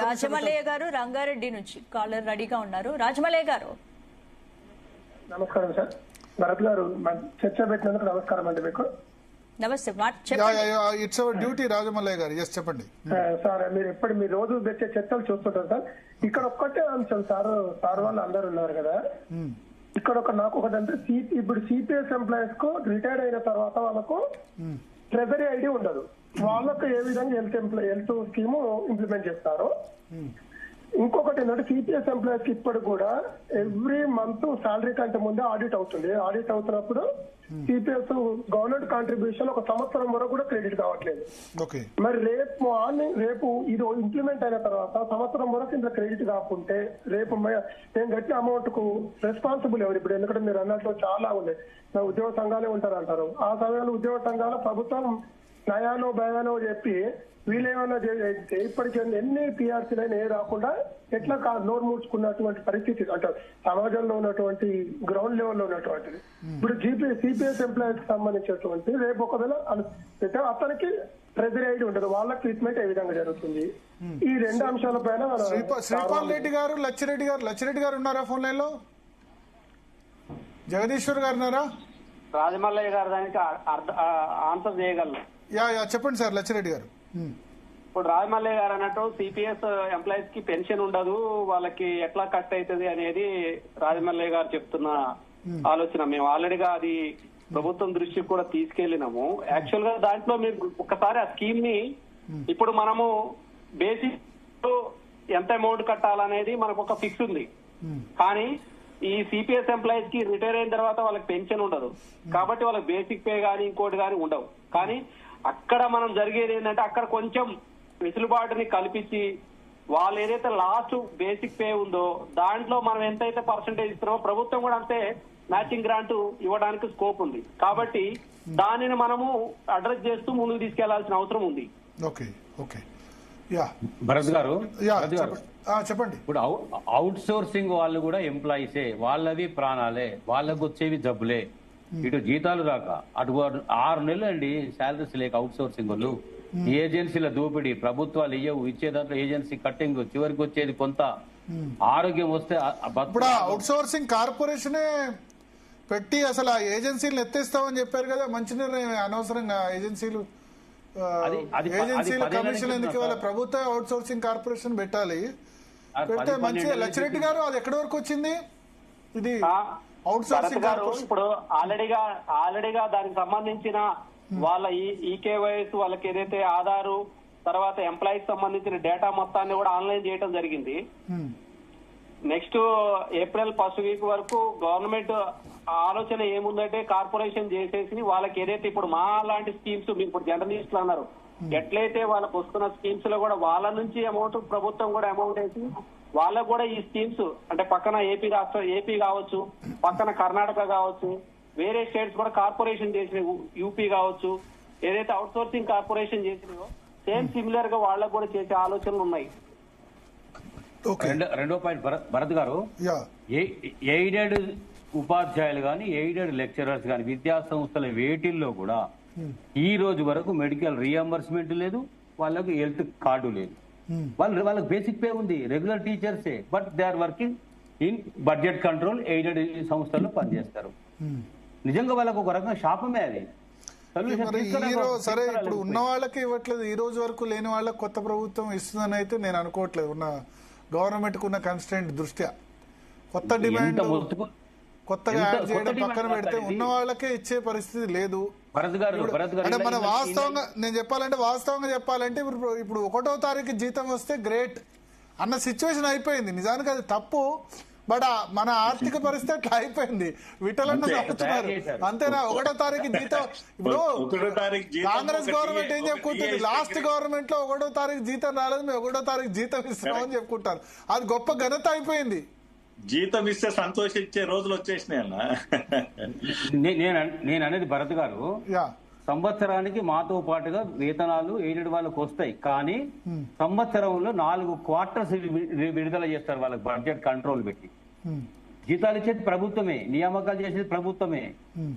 రాజమల్లయ్య గారు రంగారెడ్డి నుంచి కాలర్ రెడీగా ఉన్నారు. రాజమల్లయ్య గారు నమస్కారం సార్. భరత్ గారు చర్చ పెట్టినందుకు నమస్కారం అండి మీకు. నమస్తే. ఇట్స్ అవర్ డ్యూటీ రాజమల్లయ్య గారు. ఎస్ చెప్పండి సార్. మీరు రోజు పెట్టే చర్చలు చూస్తుంటారు సార్. ఇక్కడ ఒక్కటే అంశం సార్ వాళ్ళు అందరు ఉన్నారు కదా, ఇక్కడ నాకు ఒకటంటే ఇప్పుడు సిపిఎస్ ఎంప్లాయీస్ కు రిటైర్డ్ అయిన తర్వాత వాళ్ళకు ట్రెజరీ ఐడి ఉండదు. వాళ్ళకు ఏ విధంగా హెల్త్ స్కీమ్ ఇంప్లిమెంట్ చేస్తారు. ఇంకొకటి ఏంటంటే సిపిఎస్ ఎంప్లాయీస్ కి ఇప్పటికి కూడా ఎవ్రీ మంత్ శాలరీ కంటే ముందే ఆడిట్ అవుతుంది. ఆడిట్ అవుతున్నప్పుడు సిపిఎస్ గవర్నమెంట్ కాంట్రిబ్యూషన్ ఒక సంవత్సరం వరకు కూడా క్రెడిట్ కావట్లేదు. మరి రేపు ఇది ఇంప్లిమెంట్ అయిన తర్వాత సంవత్సరం వరకు ఇంత క్రెడిట్ కాకుంటే రేపు నేను కట్టిన అమౌంట్ కు రెస్పాన్సిబుల్ ఎవరు? ఇప్పుడు ఎందుకంటే మీరు అన్నట్లు చాలా ఉన్నాయి, ఉద్యోగ సంఘాలే ఉంటారు అంటారు. ఆ సమయంలో ఉద్యోగ సంఘాల ప్రభుత్వం నయానో భయానో చెప్పి వీళ్ళేమన్నా చేస్తే ఇప్పటికి ఎన్ని పిఆర్సీలైనా ఏ రాకుండా ఎట్లా నోరు మూర్చుకున్నటువంటి పరిస్థితి అంటే సమాజంలో ఉన్నటువంటి గ్రౌండ్ లెవెల్లో ఉన్నటువంటిది. ఇప్పుడు సిపిఎస్ ఎంప్లాయీస్ కి సంబంధించినటువంటి రేపు ఒకవేళ అతనికి ట్రెజరీ ఐడి ఉండదు, వాళ్ళకి ట్రీట్మెంట్ ఏ విధంగా జరుగుతుంది? ఈ రెండు అంశాల పైన శ్రీపాల్ రెడ్డి గారు, లచ్చిరెడ్డి గారు ఉన్నారా ఫోన్ లైన్ లో? జగదీశ్వర్ గారు ఉన్నారా? రాజమల్లయ్య గారు దానికి ఆన్సర్ చేయగలరు. చెప్పండి సార్ లచ్చిరెడ్డి గారు. ఇప్పుడు రాజమల్లయ్య గారు అన్నట్టు సిపిఎస్ ఎంప్లాయీస్ కి పెన్షన్ ఉండదు, వాళ్ళకి ఎట్లా కట్ అవుతుంది అనేది రాజమల్లయ్య గారు చెప్తున్న ఆలోచన. మేము ఆల్రెడీగా అది ప్రభుత్వం దృష్టికి కూడా తీసుకెళ్లినాము. యాక్చువల్ గా దాంట్లో మీరు ఒకసారి ఆ స్కీమ్ ని ఇప్పుడు మనము బేసిక్ ఎంత అమౌంట్ కట్టాలనేది మనకు ఒక ఫిక్స్ ఉంది. కానీ ఈ సిపిఎస్ ఎంప్లాయీస్ కి రిటైర్ అయిన తర్వాత వాళ్ళకి పెన్షన్ ఉండదు కాబట్టి వాళ్ళకి బేసిక్ పే గానీ ఇంకోటి గానీ ఉండవు. కానీ అక్కడ మనం జరిగేది ఏంటంటే అక్కడ కొంచెం వెసులుబాటుని కల్పించి వాళ్ళు ఏదైతే లాస్ట్ బేసిక్ పే ఉందో దాంట్లో మనం ఎంతైతే పర్సంటేజ్ ఇస్తున్నామో ప్రభుత్వం కూడా అంతే మ్యాచింగ్ గ్రాంట్ ఇవ్వడానికి స్కోప్ ఉంది. కాబట్టి దానిని మనము అడ్రస్ చేస్తూ ముందుకు తీసుకెళ్లాల్సిన అవసరం ఉంది. భరత్ గారు చెప్పండి. ఇప్పుడు అవుట్ సోర్సింగ్ వాళ్ళు కూడా ఎంప్లాయీసే, వాళ్ళవి ప్రాణాలే, వాళ్ళకు వచ్చేవి జబ్బులే. ఇటు జీతాలు రాక అటు 6 నెలలు అండి శాలరీస్ లేక అవుట్ సోర్సింగ్ వాళ్ళు. ఏజెన్సీల దోపిడీ, ప్రభుత్వాలు ఇచ్చే దాంట్లో ఏజెన్సీ కట్టింగ్, చివరికి వచ్చేది కొంత. ఆరోగ్యం వస్తే ఇప్పుడు అవుట్ సోర్సింగ్ కార్పొరేషనే పెట్టి అసలు ఆ ఏజెన్సీలు ఎత్తేస్తామని చెప్పారు కదా. మంచి నిర్ణయం. అనవసరంగా ఏజెన్సీలు కమిషన్ ఎందుకు? వాళ్ళ ప్రభుత్వ అవుట్ సోర్సింగ్ కార్పొరేషన్ పెట్టాలి. పెడితే మంచిగా. లచ్చిరెడ్డి గారు అది ఎక్కడి వరకు వచ్చింది ఇది అవుట్ సోర్సింగ్ కార్పొరేషన్? ఇప్పుడు ఆల్రెడీగా దానికి సంబంధించిన వాళ్ళ ఈకేవైఎస్ వాళ్ళకి ఏదైతే ఆధారు తర్వాత ఎంప్లాయీస్ సంబంధించిన డేటా మొత్తాన్ని కూడా ఆన్లైన్ చేయడం జరిగింది. నెక్స్ట్ ఏప్రిల్ 1st వీక్ వరకు గవర్నమెంట్ ఆలోచన ఏముందంటే కార్పొరేషన్ చేసేసి వాళ్ళకి ఏదైతే ఇప్పుడు మా లాంటి స్కీమ్స్ మీరు ఇప్పుడు జర్నలిస్టులు అన్నారు, ఎట్లయితే వాళ్ళకు వస్తున్న స్కీమ్స్ లో కూడా వాళ్ళ నుంచి అమౌంట్ ప్రభుత్వం కూడా అమౌంట్ వేసి వాళ్ళకు కూడా ఈ స్కీమ్స్ అంటే పక్కన ఏపీ కావచ్చు, పక్కన కర్ణాటక కావచ్చు, వేరే స్టేట్స్ కూడా కార్పొరేషన్ చేసిన యూపీ కావచ్చు, ఏదైతే అవుట్ సోర్సింగ్ కార్పొరేషన్ చేసినాయో సేమ్ సిమిలర్ గా వాళ్ళకు కూడా చేసే ఆలోచనలు ఉన్నాయి. రెండో పాయింట్ భరత్ గారు, ఎయిడెడ్ ఉపాధ్యాయులు కానీ ఎయిడెడ్ లెక్చరర్స్ కానీ విద్యా సంస్థల వేటిల్లో కూడా ఈ రోజు వరకు మెడికల్ రీఎంబర్స్మెంట్ లేదు, వాళ్ళకు హెల్త్ కార్డు లేదు. వాళ్ళకి బేసిక్ పే ఉంది, రెగ్యులర్ టీచర్సే, but they are working in budget control aided సంస్థల్లో పనిచేస్తారు. నిజంగా వాళ్ళకు ఒక రకంగా శాపమే అది. సరే ఇప్పుడు ఉన్న వాళ్ళకి ఇవ్వట్లేదు, ఈ రోజు వరకు లేని వాళ్ళకి కొత్త ప్రభుత్వం ఇస్తుందని అయితే నేను అనుకోవట్లేదు. ఉన్న గవర్నమెంట్ కున్న కన్స్టెంట్ దృష్ట్యా కొత్త డిమాండ్ కొత్తగా యాడ్ చేయడం పక్కన పెడితే ఉన్న వాళ్ళకే ఇచ్చే పరిస్థితి లేదు. అంటే మన వాస్తవంగా నేను వాస్తవంగా చెప్పాలంటే ఇప్పుడు 1వ తారీఖు జీతం వస్తే గ్రేట్ అన్న సిచ్యువేషన్ అయిపోయింది. నిజానికి అది తప్పు, బట్ మన ఆర్థిక పరిస్థితి అట్లా అయిపోయింది. విఠలన్న చెప్తున్నారు అంతేనా? 1వ తారీఖు జీతం. ఇప్పుడు కాంగ్రెస్ గవర్నమెంట్ ఏం చెప్పుకుంటుంది, లాస్ట్ గవర్నమెంట్ లో 1వ తారీఖు జీతం రాలేదు, మేము 1వ తారీఖు జీతం ఇస్తున్నామని చెప్పుకుంటారు. అది గొప్ప ఘనత అయిపోయింది. జీతం ఇస్తే సంతోషించే రోజులు వచ్చేసినాయి అన్న. నేను అనేది భరత్ గారు, సంవత్సరానికి మాతో పాటుగా వేతనాలు ఎయిడెడ్ వాళ్ళకు వస్తాయి, కానీ సంవత్సరంలో 4 క్వార్టర్స్ విడుదల చేస్తారు వాళ్ళకి బడ్జెట్ కంట్రోల్ పెట్టి. జీతాలు ఇచ్చేది ప్రభుత్వమే, నియామకాలు చేసేది ప్రభుత్వమే,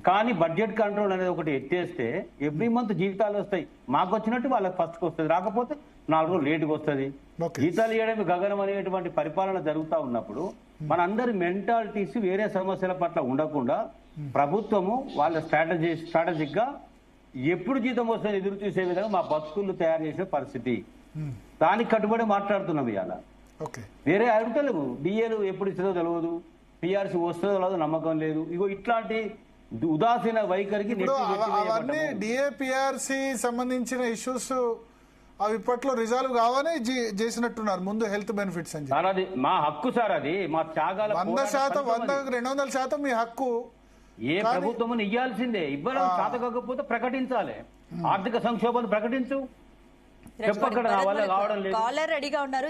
కానీ బడ్జెట్ కంట్రోల్ అనేది ఒకటి ఎత్తేస్తే ఎవ్రీ మంత్ జీతాలు వస్తాయి. మాకు వచ్చినట్టు వాళ్ళకి ఫస్ట్కి వస్తుంది, రాకపోతే 4 రోజులు లేటుగా వస్తుంది. Okay. జీతాలు ఇవ్వడం గగనం అనేటువంటి పరిపాలన జరుగుతూ ఉన్నప్పుడు మనందరి మెంటాలిటీస్ వేరే సమస్యల పట్ల ఉండకుండా ప్రభుత్వము వాళ్ళ స్ట్రాటజిక్ గా ఎప్పుడు జీతం వస్తుంది ఎదురు చూసే విధంగా మా బతుకులు తయారు చేసే పరిస్థితి, దానికి కట్టుబడి మాట్లాడుతున్నాం ఇవాళ. ఓకే, వేరే అడుగుతలేము. డిఏలు ఎప్పుడు ఇస్తుందో తెలియదు, పిఆర్సీ వస్తుందో తెలియదు, నమ్మకం లేదు. ఇగో ఇట్లాంటి ఉదాసీన వైఖరికి ఇప్పుడు అవన్నీ డిఏపిఆర్సి సంబంధించిన ఇష్యూస్ అవి ఇప్పట్లో రిజాల్వ్ కావాలని చేసినట్టున్నారు ముందు హెల్త్ బెనిఫిట్స్ అని చెప్పి. సార్ అది మా హక్కు సార్, అది మా త్యాగాల 100%, 200% మీ హక్కు. ఏ ప్రభుత్వము ఇయ్యాల్సిందే, ఇవ్వడం చేత కాకపోతే ప్రకటించాలి. ఆర్థిక సంక్షోభాన్ని ప్రకటించు, చెప్పక్కడ నా వల్ల కావడం లేదు. కాలర్ రెడీగా ఉన్నారు.